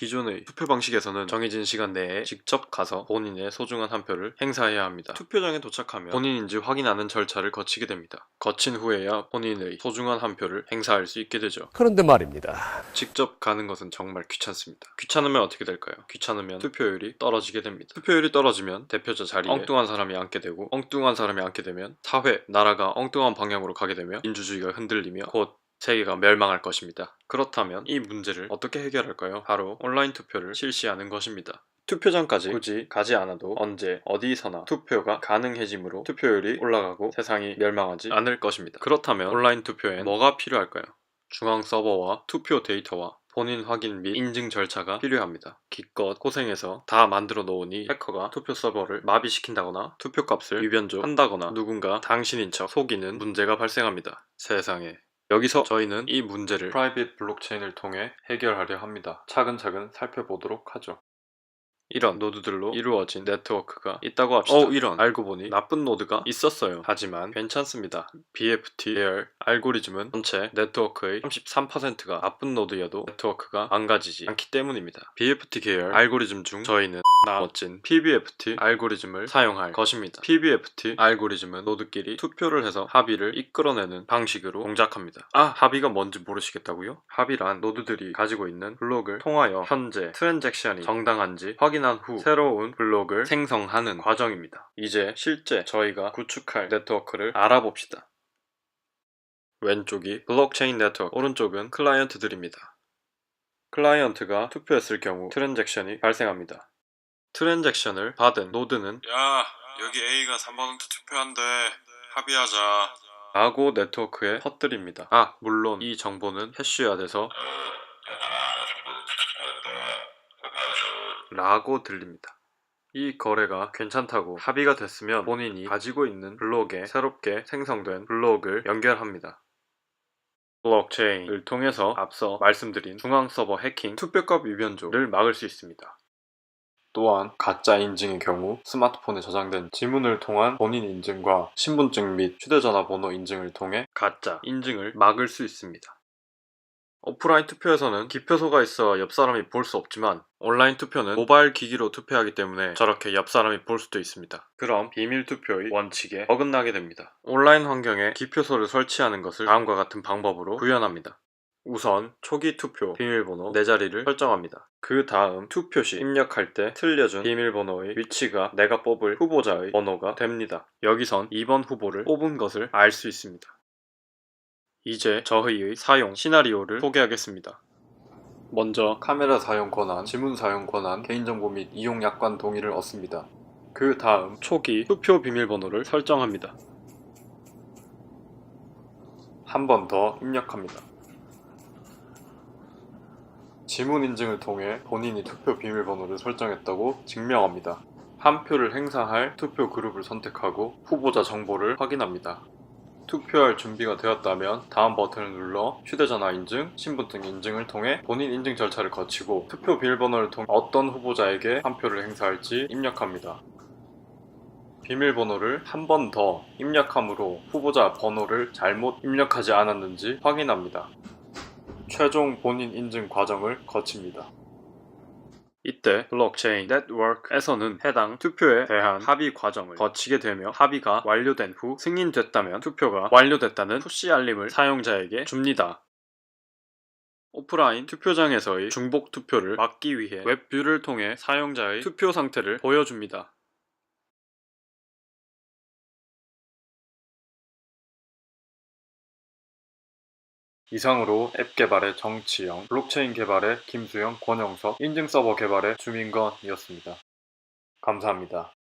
기존의 투표 방식에서는 정해진 시간 내에 직접 가서 본인의 소중한 한 표를 행사해야 합니다. 투표장에 도착하면 본인인지 확인하는 절차를 거치게 됩니다. 거친 후에야 본인의 소중한 한 표를 행사할 수 있게 되죠. 그런데 말입니다. 직접 가는 것은 정말 귀찮습니다. 귀찮으면 어떻게 될까요? 귀찮으면 투표율이 떨어지게 됩니다. 투표율이 떨어지면 대표자 자리에 엉뚱한 사람이 앉게 되고, 엉뚱한 사람이 앉게 되면 사회, 나라가 엉뚱한 방향으로 가게 되며 민주주의가 흔들리며 곧 세계가 멸망할 것입니다. 그렇다면 이 문제를 어떻게 해결할까요? 바로 온라인 투표를 실시하는 것입니다. 투표장까지 굳이 가지 않아도 언제 어디서나 투표가 가능해지므로 투표율이 올라가고 세상이 멸망하지 않을 것입니다. 그렇다면 온라인 투표엔 뭐가 필요할까요? 중앙 서버와 투표 데이터와 본인 확인 및 인증 절차가 필요합니다. 기껏 고생해서 다 만들어 놓으니 해커가 투표 서버를 마비시킨다거나 투표값을 위변조한다거나 누군가 당신인 척 속이는 문제가 발생합니다. 세상에. 여기서 저희는 이 문제를 프라이빗 블록체인을 통해 해결하려 합니다. 차근차근 살펴보도록 하죠. 이런 노드들로 이루어진 네트워크가 있다고 합시다. 이런 알고 보니 나쁜 노드가 있었어요. 하지만 괜찮습니다. BFT 계열 알고리즘은 전체 네트워크의 33%가 나쁜 노드여도 네트워크가 망가지지 않기 때문입니다. BFT 계열 알고리즘 중 저희는 멋진 PBFT 알고리즘을 사용할 것입니다. PBFT 알고리즘은 노드끼리 투표를 해서 합의를 이끌어내는 방식으로 동작합니다. 합의가 뭔지 모르시겠다고요? 합의란 노드들이 가지고 있는 블록을 통하여 현재 트랜잭션이 정당한지 확인한 후 새로운 블록을 생성하는 과정입니다. 이제 실제 저희가 구축할 네트워크를 알아봅시다. 왼쪽이 블록체인 네트워크, 오른쪽은 클라이언트들입니다. 클라이언트가 투표했을 경우 트랜잭션이 발생합니다. 트랜잭션을 받은 노드는 여기 A가 3번한테 투표한대. 합의하자. 라고 네트워크에 퍼뜨립니다. 물론 이 정보는 해쉬화돼서 라고 들립니다. 이 거래가 괜찮다고 합의가 됐으면 본인이 가지고 있는 블록에 새롭게 생성된 블록을 연결합니다. 블록체인을 통해서 앞서 말씀드린 중앙 서버 해킹, 투표값 위변조를 막을 수 있습니다. 또한 가짜 인증의 경우 스마트폰에 저장된 지문을 통한 본인 인증과 신분증 및 휴대전화 번호 인증을 통해 가짜 인증을 막을 수 있습니다. 오프라인 투표에서는 기표소가 있어 옆 사람이 볼 수 없지만 온라인 투표는 모바일 기기로 투표하기 때문에 저렇게 옆 사람이 볼 수도 있습니다. 그럼 비밀 투표의 원칙에 어긋나게 됩니다. 온라인 환경에 기표소를 설치하는 것을 다음과 같은 방법으로 구현합니다. 우선 초기 투표 비밀번호 4자리를 설정합니다. 그 다음 투표 시 입력할 때 틀려준 비밀번호의 위치가 내가 뽑을 후보자의 번호가 됩니다. 여기선 2번 후보를 뽑은 것을 알 수 있습니다. 이제 저희의 사용 시나리오를 소개하겠습니다. 먼저 카메라 사용 권한, 지문 사용 권한, 개인정보 및 이용 약관 동의를 얻습니다. 그 다음 초기 투표 비밀번호를 설정합니다. 한 번 더 입력합니다. 지문 인증을 통해 본인이 투표 비밀번호를 설정했다고 증명합니다. 한 표를 행사할 투표 그룹을 선택하고 후보자 정보를 확인합니다. 투표할 준비가 되었다면 다음 버튼을 눌러 휴대전화 인증, 신분증 인증을 통해 본인 인증 절차를 거치고 투표 비밀번호를 통해 어떤 후보자에게 한 표를 행사할지 입력합니다. 비밀번호를 한 번 더 입력함으로 후보자 번호를 잘못 입력하지 않았는지 확인합니다. 최종 본인 인증 과정을 거칩니다. 이때 블록체인 네트워크에서는 해당 투표에 대한 합의 과정을 거치게 되며 합의가 완료된 후 승인됐다면 투표가 완료됐다는 푸시 알림을 사용자에게 줍니다. 오프라인 투표장에서의 중복 투표를 막기 위해 웹뷰를 통해 사용자의 투표 상태를 보여줍니다. 이상으로 앱 개발의 정치영, 블록체인 개발의 김수영, 권영석, 인증 서버 개발의 주민건이었습니다. 감사합니다.